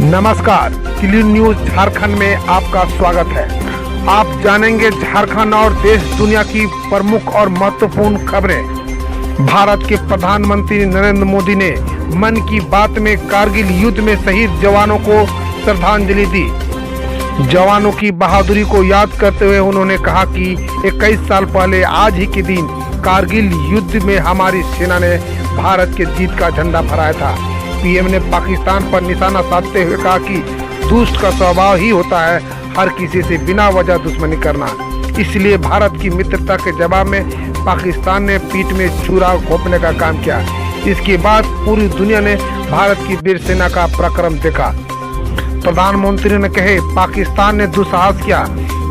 नमस्कार, clean news Jharkhand में आपका स्वागत है। आप जानेंगे झारखंड और देश दुनिया की प्रमुख और महत्वपूर्ण खबरें। भारत के प्रधानमंत्री नरेंद्र मोदी ने मन की बात में कारगिल युद्ध में शहीद जवानों को श्रद्धांजलि दी। जवानों की बहादुरी को याद करते हुए उन्होंने कहा कि 21 साल पहले आज ही के दिन कारगिल युद्ध में हमारी सेना ने भारत के जीत का झंडा फहराया था। पीएम ने पाकिस्तान पर निशाना साधते हुए कहा कि दुष्ट का स्वभाव ही होता है हर किसी से बिना वजह दुश्मनी करना, इसलिए भारत की मित्रता के जवाब में पाकिस्तान ने पीठ में छुरा घोंपने का काम किया। इसके बाद पूरी दुनिया ने भारत की वीर सेना का पराक्रम देखा। प्रधानमंत्री ने कहे पाकिस्तान ने दुस्साहस किया।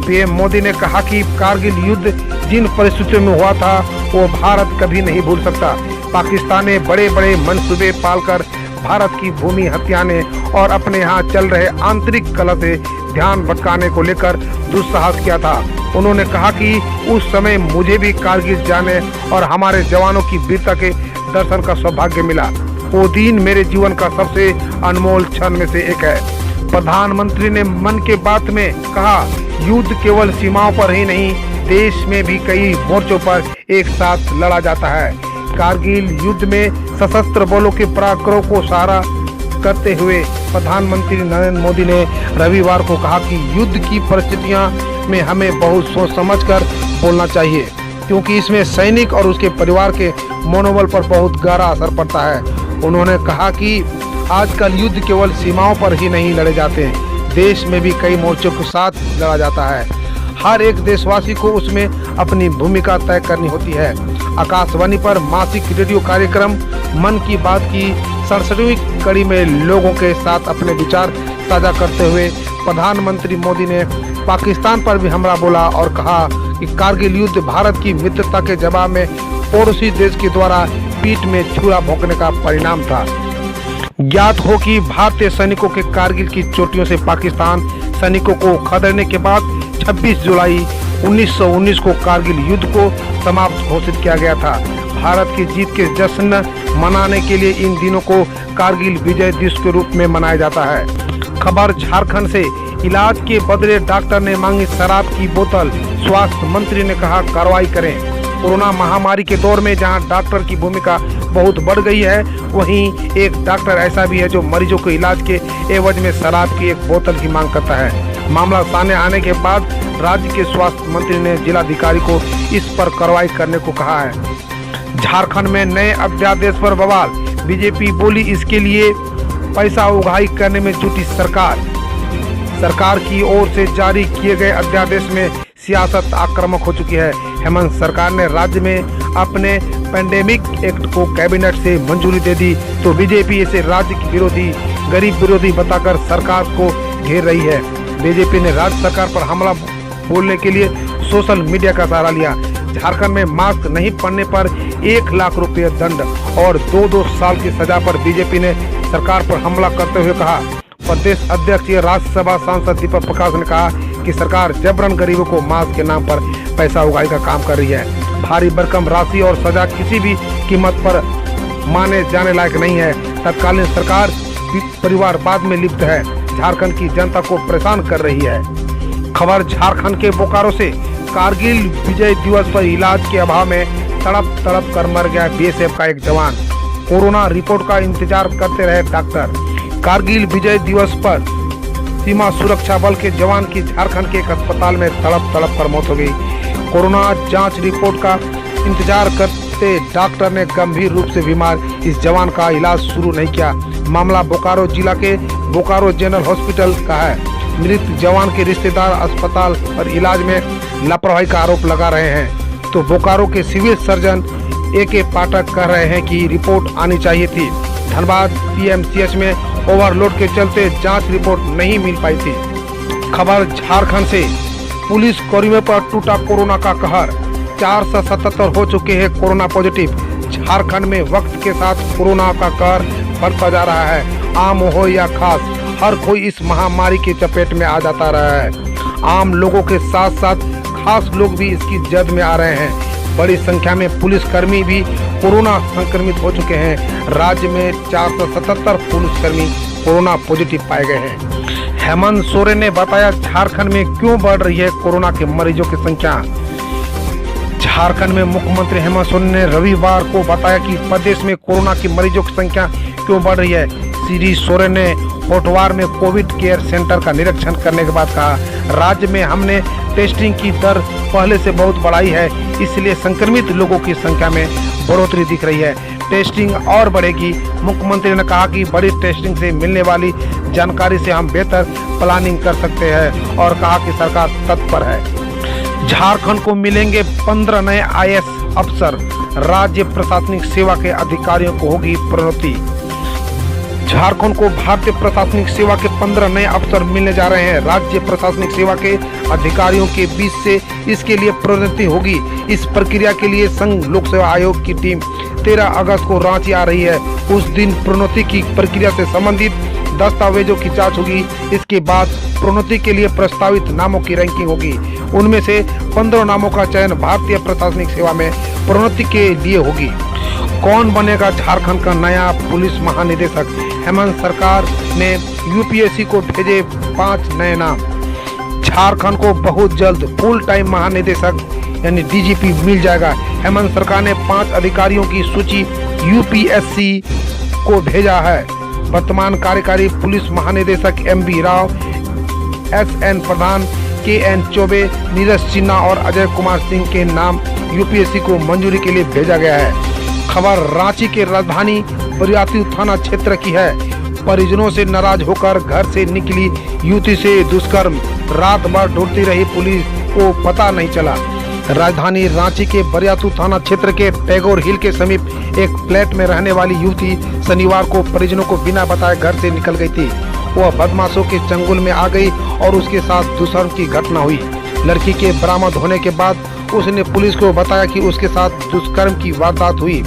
पीएम मोदी ने कहा कि कारगिल युद्ध जिन परिस्थितियों में हुआ था वो भारत कभी नहीं भूल सकता। पाकिस्तान ने बड़े बड़े मंसूबे पालकर भारत की भूमि हथियाने और अपने यहाँ चल रहे आंतरिक कलह से ध्यान भटकाने को लेकर दुस्साहस किया था। उन्होंने कहा कि उस समय मुझे भी कारगिल जाने और हमारे जवानों की वीरता के दर्शन का सौभाग्य मिला। वो दिन मेरे जीवन का सबसे अनमोल क्षण में से एक है। प्रधानमंत्री ने मन की बात में कहा, युद्ध केवल सीमाओं पर ही नहीं, देश में भी कई मोर्चों पर एक साथ लड़ा जाता है। कारगिल युद्ध में सशस्त्र बलों के पराक्रम को सराहा करते हुए प्रधानमंत्री नरेंद्र मोदी ने रविवार को कहा कि युद्ध की परिस्थितियां में हमें बहुत सोच समझकर बोलना चाहिए, क्योंकि इसमें सैनिक और उसके परिवार के मनोबल पर बहुत गहरा असर पड़ता है। उन्होंने कहा कि आजकल युद्ध केवल सीमाओं पर ही नहीं लड़े जाते हैं, देश में भी कई मोर्चों के साथ लड़ा जाता है। हर एक देशवासी को उसमें अपनी भूमिका तय करनी होती है। आकाशवाणी पर मासिक रेडियो कार्यक्रम मन की बात की 67वीं कड़ी में लोगों के साथ अपने विचार साझा करते हुए प्रधानमंत्री मोदी ने पाकिस्तान पर भी हमला बोला और कहा कि कारगिल युद्ध भारत की मित्रता के जवाब में पड़ोसी देश के द्वारा पीठ में छुरा भोंकने का परिणाम था। ज्ञात हो कि भारतीय सैनिकों के कारगिल की चोटियों से पाकिस्तान सैनिकों को खदेड़ने के बाद 26 जुलाई 1919 को कारगिल युद्ध को समाप्त घोषित किया गया था। भारत की जीत के जश्न मनाने के लिए इन दिनों को कारगिल विजय दिवस के रूप में मनाया जाता है। खबर झारखंड से। इलाज के बदले डॉक्टर ने मांगी शराब की बोतल, स्वास्थ्य मंत्री ने कहा कार्रवाई करें। कोरोना महामारी के दौर में जहां डॉक्टर की भूमिका बहुत बढ़ गई है, वहीं एक डॉक्टर ऐसा भी है जो मरीजों को इलाज के एवज में शराब की एक बोतल की मांग करता है। मामला सामने आने के बाद राज्य के स्वास्थ्य मंत्री ने जिलाधिकारी को इस पर कार्रवाई करने को कहा है। झारखंड में नए अध्यादेश पर बवाल। बीजेपी बोली इसके लिए पैसा उगाही करने में जुटी सरकार। सरकार की ओर से जारी किए गए अध्यादेश में सियासत आक्रामक हो चुकी है। हेमंत सरकार ने राज्य में अपने पैंडेमिक एक्ट को कैबिनेट से मंजूरी दे दी, तो बीजेपी इसे राज्य की विरोधी, गरीब विरोधी बताकर सरकार को घेर रही है। बीजेपी ने राज्य सरकार पर हमला बोलने के लिए सोशल मीडिया का सहारा लिया। झारखंड में मास्क नहीं पहनने पर 1 लाख रुपये दंड और 2 साल की सजा पर बीजेपी ने सरकार पर हमला करते हुए कहा। प्रदेश अध्यक्ष राज्यसभा सांसद दीपक प्रकाश ने कहा कि सरकार जबरन गरीबों को मास्क के नाम पर पैसा उगाही का काम कर रही है। भारी भरकम राशि और सजा किसी भी कीमत पर माने जाने लायक नहीं है। तत्कालीन सरकार परिवारवाद में लिप्त है, झारखंड की जनता को परेशान कर रही है। खबर झारखंड के बोकारो से। कारगिल विजय दिवस पर इलाज के अभाव में तड़प कर मर गया बीएसएफ का एक जवान। कोरोना रिपोर्ट का इंतजार करते रहे डॉक्टर। कारगिल विजय दिवस पर सीमा सुरक्षा बल के जवान की झारखंड के एक अस्पताल में तड़प कर मौत हो गई। कोरोना जांच रिपोर्ट का इंतजार करते डॉक्टर ने गंभीर रूप से बीमार इस जवान का इलाज शुरू नहीं किया। मामला बोकारो जिला के बोकारो जनरल हॉस्पिटल का है। मृत जवान के रिश्तेदार अस्पताल और इलाज में लापरवाही का आरोप लगा रहे हैं, तो बोकारो के सिविल सर्जन AK पाठक कह रहे हैं कि रिपोर्ट आनी चाहिए थी। धनबाद PMCH में ओवरलोड के चलते जांच रिपोर्ट नहीं मिल पाई थी। खबर झारखंड से। पुलिस कर्मियों पर टूटा कोरोना का कहर। 477 हो चुके हैं कोरोना पॉजिटिव। झारखंड में वक्त के साथ कोरोना का कहर बढ़ता जा रहा है। आम हो या खास, हर कोई इस महामारी की चपेट में आ जाता रहा है। आम लोगों के साथ साथ खास लोग भी इसकी जद में आ रहे हैं। बड़ी संख्या में पुलिसकर्मी भी कोरोना संक्रमित हो चुके हैं। राज्य में 477 पुलिसकर्मी कोरोना पॉजिटिव पाए गए हैं। हेमंत सोरेन ने बताया झारखंड में क्यों बढ़ रही है कोरोना के मरीजों की संख्या। झारखंड में मुख्यमंत्री हेमंत सोरेन ने रविवार को बताया कि प्रदेश में कोरोना के मरीजों की संख्या क्यों बढ़ रही है। श्री सोरेन ने होटवार में कोविड केयर सेंटर का निरीक्षण करने के बाद कहा, राज्य में हमने टेस्टिंग की दर पहले से बहुत बढ़ाई है, इसलिए संक्रमित लोगों की संख्या में बढ़ोतरी दिख रही है। टेस्टिंग और बढ़ेगी। मुख्यमंत्री ने कहा कि बड़ी टेस्टिंग से मिलने वाली जानकारी से हम बेहतर प्लानिंग कर सकते हैं और कहा कि सरकार तत्पर है। झारखंड को मिलेंगे 15 नए IAS अफसर, राज्य प्रशासनिक सेवा के अधिकारियों को होगी प्रोन्नति। झारखंड को भारतीय प्रशासनिक सेवा के 15 नए अफसर मिलने जा रहे हैं। राज्य प्रशासनिक सेवा के अधिकारियों के बीच से इसके लिए प्रोन्नति होगी। इस प्रक्रिया के लिए संघ लोक सेवा आयोग की टीम 13 अगस्त को रांची आ रही है। उस दिन प्रोन्नति की प्रक्रिया से संबंधित दस्तावेजों की जांच होगी। इसके बाद प्रोन्नति के लिए प्रस्तावित नामों की रैंकिंग होगी। उनमें से 15 नामों का चयन भारतीय प्रशासनिक सेवा में प्रोन्नति के लिए होगी। कौन बनेगा झारखंड का नया पुलिस महानिदेशक? हेमंत सरकार ने UPSC को भेजे 5 नए नाम। झारखंड को बहुत जल्द फुल टाइम महानिदेशक यानी DGP मिल जाएगा। हेमंत सरकार ने 5 अधिकारियों की सूची UPSC को भेजा है। वर्तमान कार्यकारी पुलिस महानिदेशक MV राव, SN प्रधान, KN चौबे, नीरज सिन्हा और अजय कुमार सिंह के नाम UPSC को मंजूरी के लिए भेजा गया है। खबर रांची के राजधानी बरियाती थाना क्षेत्र की है। परिजनों से नाराज होकर घर से निकली युवती से दुष्कर्म, रात भर ढूंढती रही पुलिस को पता नहीं चला। राजधानी रांची के बरियातू थाना क्षेत्र के टैगोर हिल के समीप एक फ्लैट में रहने वाली युवती शनिवार को परिजनों को बिना बताए घर से निकल गई थी। वह बदमाशों के चंगुल में आ गई और उसके साथ दुष्कर्म की घटना हुई। लड़की के बरामद होने के बाद उसने पुलिस को बताया कि उसके साथ दुष्कर्म की वारदात हुई।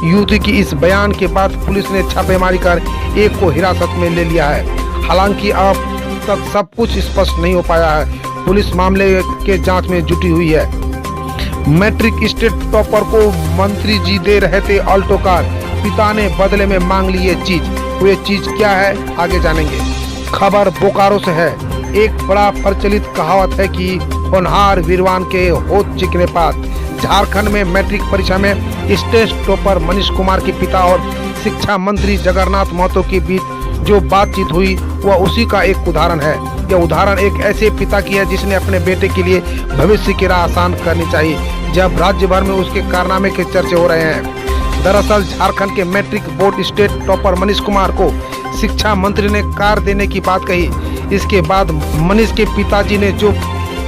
युवती की इस बयान के बाद पुलिस ने छापेमारी कर एक को हिरासत में ले लिया है। हालांकि अब तक सब कुछ स्पष्ट नहीं हो पाया है। पुलिस मामले के जांच में जुटी हुई है। मैट्रिक स्टेट टॉपर को मंत्री जी दे रहे थे ऑल्टो कार, पिता ने बदले में मांग ली ये चीज। वो चीज क्या है आगे जानेंगे। खबर बोकारो से है। एक बड़ा प्रचलित कहावत है कि होनहार वीरवान के होत चिकने पात। झारखंड में मैट्रिक परीक्षा में स्टेट टॉपर मनीष कुमार के पिता और शिक्षा मंत्री जगन्नाथ महतो के बीच जो बातचीत हुई वह उसी का एक उदाहरण है। यह उदाहरण एक ऐसे पिता की है जिसने अपने बेटे के लिए भविष्य की राह आसान करनी चाहिए, जब राज्य भर में उसके कारनामे के चर्चे हो रहे हैं। दरअसल झारखंड के matric board state topper Manish Kumar को शिक्षा मंत्री ने कार देने की बात कही। इसके बाद मनीष के पिताजी ने, जो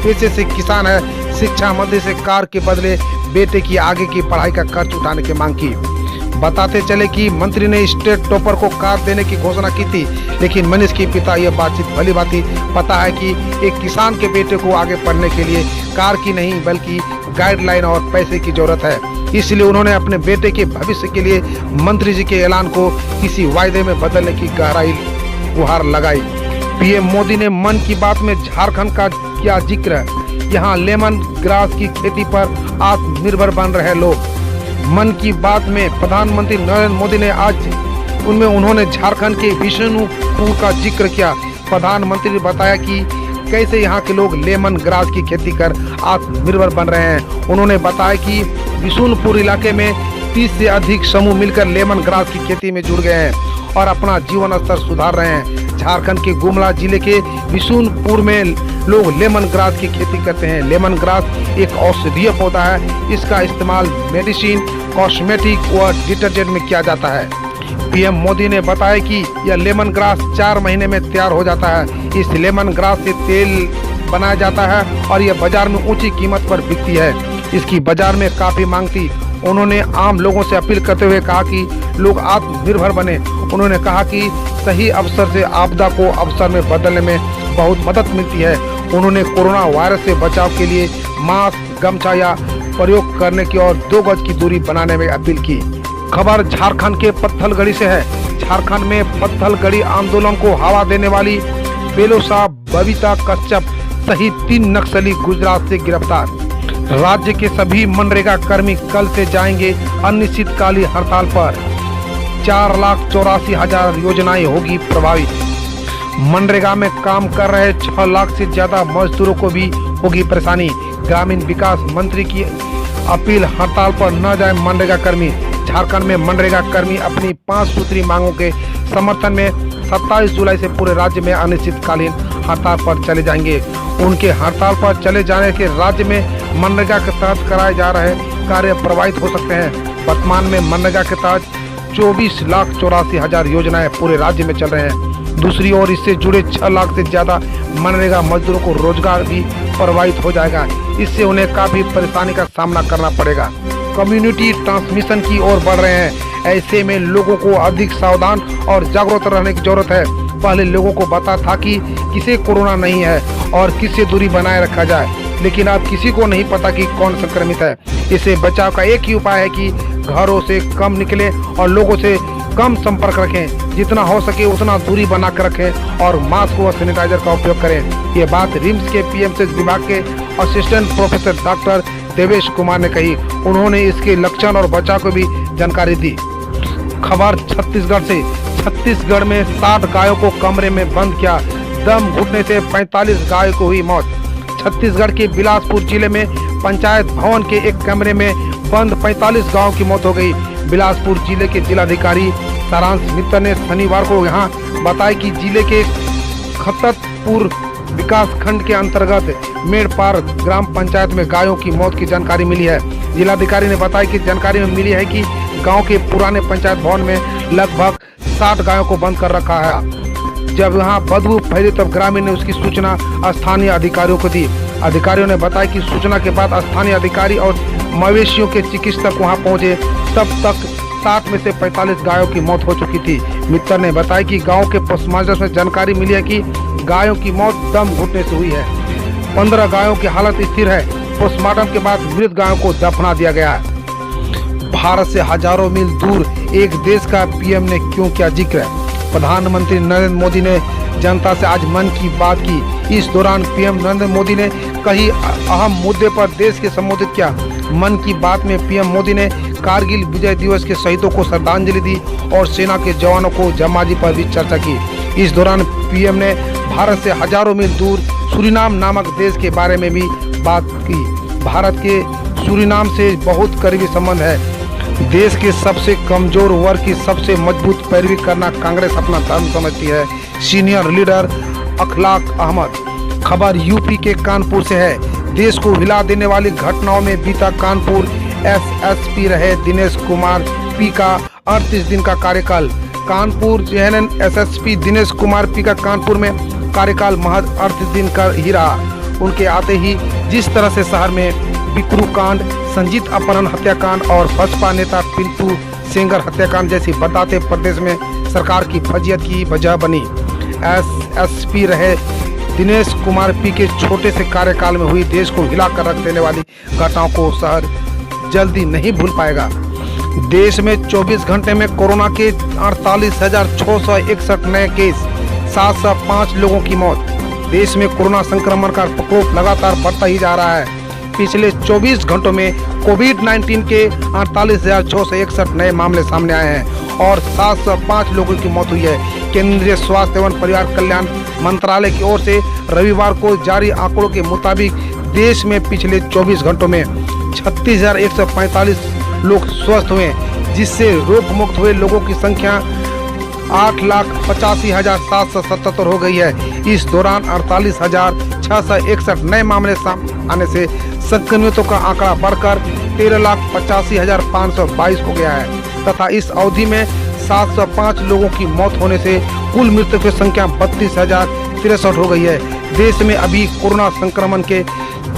पेशे से किसान है, शिक्षा मंत्री से कार के बदले बेटे की आगे की पढ़ाई का खर्च उठाने की मांग की। बताते चले कि मंत्री ने स्टेट टॉपर को कार देने की घोषणा की थी, लेकिन मनीष के पिता यह बातचीत भली भांति पता है कि एक किसान के बेटे को आगे पढ़ने के लिए कार की नहीं बल्कि गाइडलाइन और पैसे की जरूरत है। इसलिए उन्होंने अपने बेटे के भविष्य के लिए मंत्री जी के ऐलान को किसी वायदे में बदलने की गहराई गुहार लगाई। PM मोदी ने मन की बात में झारखंड का किया जिक्र। यहाँ लेमन ग्रास की खेती पर आत्मनिर्भर बन रहे लोग। मन की बात में प्रधानमंत्री नरेंद्र मोदी ने आज उन्होंने झारखंड के विष्णुपुर का जिक्र किया। प्रधानमंत्री ने बताया कि कैसे यहाँ के लोग लेमन ग्रास की खेती कर आत्मनिर्भर बन रहे हैं। उन्होंने बताया कि विष्णुपुर इलाके में 30 से अधिक समूह मिलकर लेमन ग्रास की खेती में जुड़ गए हैं और अपना जीवन स्तर सुधार रहे हैं। झारखंड के गुमला जिले के विष्णुपुर में लोग लेमन ग्रास की खेती करते हैं। लेमन ग्रास एक औषधीय पौधा है। इसका इस्तेमाल मेडिसिन, कॉस्मेटिक व डिटर्जेंट में किया जाता है। PM मोदी ने बताया कि यह लेमन ग्रास 4 महीने में तैयार हो जाता है। इस लेमन ग्रास से तेल बनाया जाता है और यह बाजार में ऊंची कीमत पर बिकती है। इसकी बाजार में काफी मांग थी। उन्होंने आम लोगों से अपील करते हुए कहा कि लोग आत्मनिर्भर बने। उन्होंने कहा कि सही अवसर से आपदा को अवसर में बदलने में बहुत मदद मिलती है। उन्होंने कोरोना वायरस से बचाव के लिए मास्क, गमछा या प्रयोग करने की और 2 गज की दूरी बनाने में अपील की। खबर झारखंड के पत्थलगड़ी से है। झारखंड में पत्थलगड़ी आंदोलन को हवा देने वाली बेलोसा बबीता कश्यप सहित 3 नक्सली गुजरात से गिरफ्तार। राज्य के सभी मनरेगा कर्मी कल से जाएंगे अनिश्चितकालीन हड़ताल पर। 4,84,000 योजनाएं होगी प्रभावित। मनरेगा में काम कर रहे 6 लाख से ज्यादा मजदूरों को भी होगी परेशानी। ग्रामीण विकास मंत्री की अपील, हड़ताल पर न जाए मनरेगा कर्मी। झारखंड में मनरेगा कर्मी अपनी 5 सूत्री मांगों के समर्थन में 27 जुलाई से पूरे राज्य में अनिश्चितकालीन हड़ताल पर चले जाएंगे। उनके हड़ताल पर चले जाने के राज्य में मनरेगा के तहत कराए जा रहे कार्य प्रभावित हो सकते हैं। वर्तमान में मनरेगा के तहत 24,84,000 योजनाएं पूरे राज्य में चल रहे हैं। दूसरी ओर इससे जुड़े 6 लाख से ज्यादा मनरेगा मजदूरों को रोजगार भी प्रभावित हो जाएगा। इससे उन्हें काफी परेशानी का सामना करना पड़ेगा। कम्युनिटी ट्रांसमिशन की ओर बढ़ रहे हैं। ऐसे में लोगों को अधिक सावधान और जागरूक रहने की जरूरत है। पहले लोगों को पता था कि किसे कोरोना नहीं है और किससे दूरी बनाए रखा जाए, लेकिन अब किसी को नहीं पता कि कौन संक्रमित है। इससे बचाव का एक ही उपाय है कि घरों से कम निकलें और लोगों से कम संपर्क रखें। जितना हो सके उतना दूरी बना कर रखें और मास्क व सैनिटाइजर का उपयोग करें। ये बात रिम्स के पीएमसीएच विभाग के assistant professor doctor Devesh Kumar ने कही। उन्होंने इसके लक्षण और बचाव को भी जानकारी दी। खबर छत्तीसगढ़ से। छत्तीसगढ़ में 60 गायों को कमरे में बंद किया, दम घुटने से 45 गायों को हुई मौत। छत्तीसगढ़ के बिलासपुर जिले में पंचायत भवन के एक कमरे में बंद 45 गायों की मौत हो गई। बिलासपुर जिले के जिलाधिकारी सारांश मित्तर ने शनिवार को यहाँ बताया कि जिले के खततपुर विकास खंड के अंतर्गत मेड़पार ग्राम पंचायत में गायों की मौत की जानकारी मिली है। जिलाधिकारी ने बताया कि जानकारी में मिली है कि गांव के पुराने पंचायत भवन में लगभग 60 गायों को बंद कर रखा है। जब यहाँ बदबू फैली तब ग्रामीण ने उसकी सूचना स्थानीय अधिकारियों को दी। अधिकारियों ने बताया कि सूचना के बाद स्थानीय अधिकारी और मवेशियों के चिकित्सक वहां पहुंचे। तब तक 60 में से 45 गायों की मौत हो चुकी थी। मित्तर ने बताया कि गांव के पोस्टमास्टर से जानकारी मिली है कि गायों की मौत दम घुटने से हुई है। 15 गायों की हालत स्थिर है। पोस्टमार्टम के बाद मृत गायों को दफना दिया गया है। भारत से हजारों मील दूर एक देश का पीएम ने क्यों किया जिक्र? प्रधानमंत्री नरेंद्र मोदी ने जनता से आज मन की बात की। इस दौरान पीएम नरेंद्र मोदी ने कई अहम मुद्दे पर देश के संबोधित किया। मन की बात में पीएम मोदी ने कारगिल विजय दिवस के शहीदों को श्रद्धांजलि दी और सेना के जवानों को जमाजी पर भी चर्चा की। इस दौरान पीएम ने भारत से हजारों मील दूर सूरीनाम नामक देश के बारे में भी बात की। भारत के सूरीनाम से बहुत करीबी संबंध है। देश के सबसे कमजोर वर्ग की सबसे मजबूत पैरवी करना कांग्रेस अपना धर्म समझती है। सीनियर लीडर अखलाक अहमद। खबर यूपी के कानपुर से है। देश को हिला देने वाली घटनाओं में बीता कानपुर एसएसपी रहे दिनेश कुमार पी का 38 दिन का कार्यकाल। कानपुर जेएनएन एसएसपी दिनेश कुमार पी का कानपुर में कार्यकाल महज 38 दिन का ही रहा। उनके आते ही जिस तरह से शहर में बिकरू कांड, संजीत अपहरण हत्याकांड और बसपा नेता पिंटू सेंगर हत्याकांड जैसी बताते प्रदेश में सरकार की फजीयत की वजह बनी। एसएसपी रहे दिनेश कुमार पी के छोटे से कार्यकाल में हुई देश को हिला कर रख देने वाली घटनाओं को शहर जल्दी नहीं भूल पाएगा। देश में 24 घंटे में कोरोना के 48,661 नए केस, 705 लोगों की मौत। देश में कोरोना संक्रमण का प्रकोप लगातार बढ़ता ही जा रहा है। पिछले 24 घंटों में कोविड-19 के 48,661 नए मामले सामने आए हैं और 705 लोगों की मौत हुई है। केंद्रीय स्वास्थ्य एवं परिवार कल्याण मंत्रालय की ओर से रविवार को जारी आंकड़ों के मुताबिक देश में पिछले 24 घंटों में 36,145 लोग स्वस्थ हुए, जिससे रोग मुक्त हुए लोगों की संख्या 8,85,777 हो गई है। इस दौरान 48,661 नए मामले सामने आने से संक्रमितों का आंकड़ा बढ़कर 13,85,522 हो गया है तथा इस अवधि में 705 लोगों की मौत होने से कुल मृतकों की संख्या 32,063 हो गई है। देश में अभी कोरोना संक्रमण के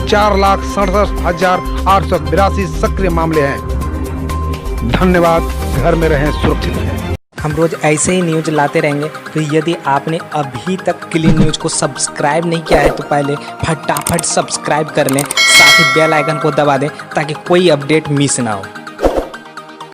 4,67,882 सक्रिय मामले हैं। धन्यवाद। घर में रहें, सुरक्षित रहें। हम रोज ऐसे ही न्यूज लाते रहेंगे, तो यदि आपने अभी तक क्लीन न्यूज को सब्सक्राइब नहीं किया है तो पहले फटाफट सब्सक्राइब कर लें, साथ ही बेल आइकन को दबा दें ताकि कोई अपडेट मिस ना हो।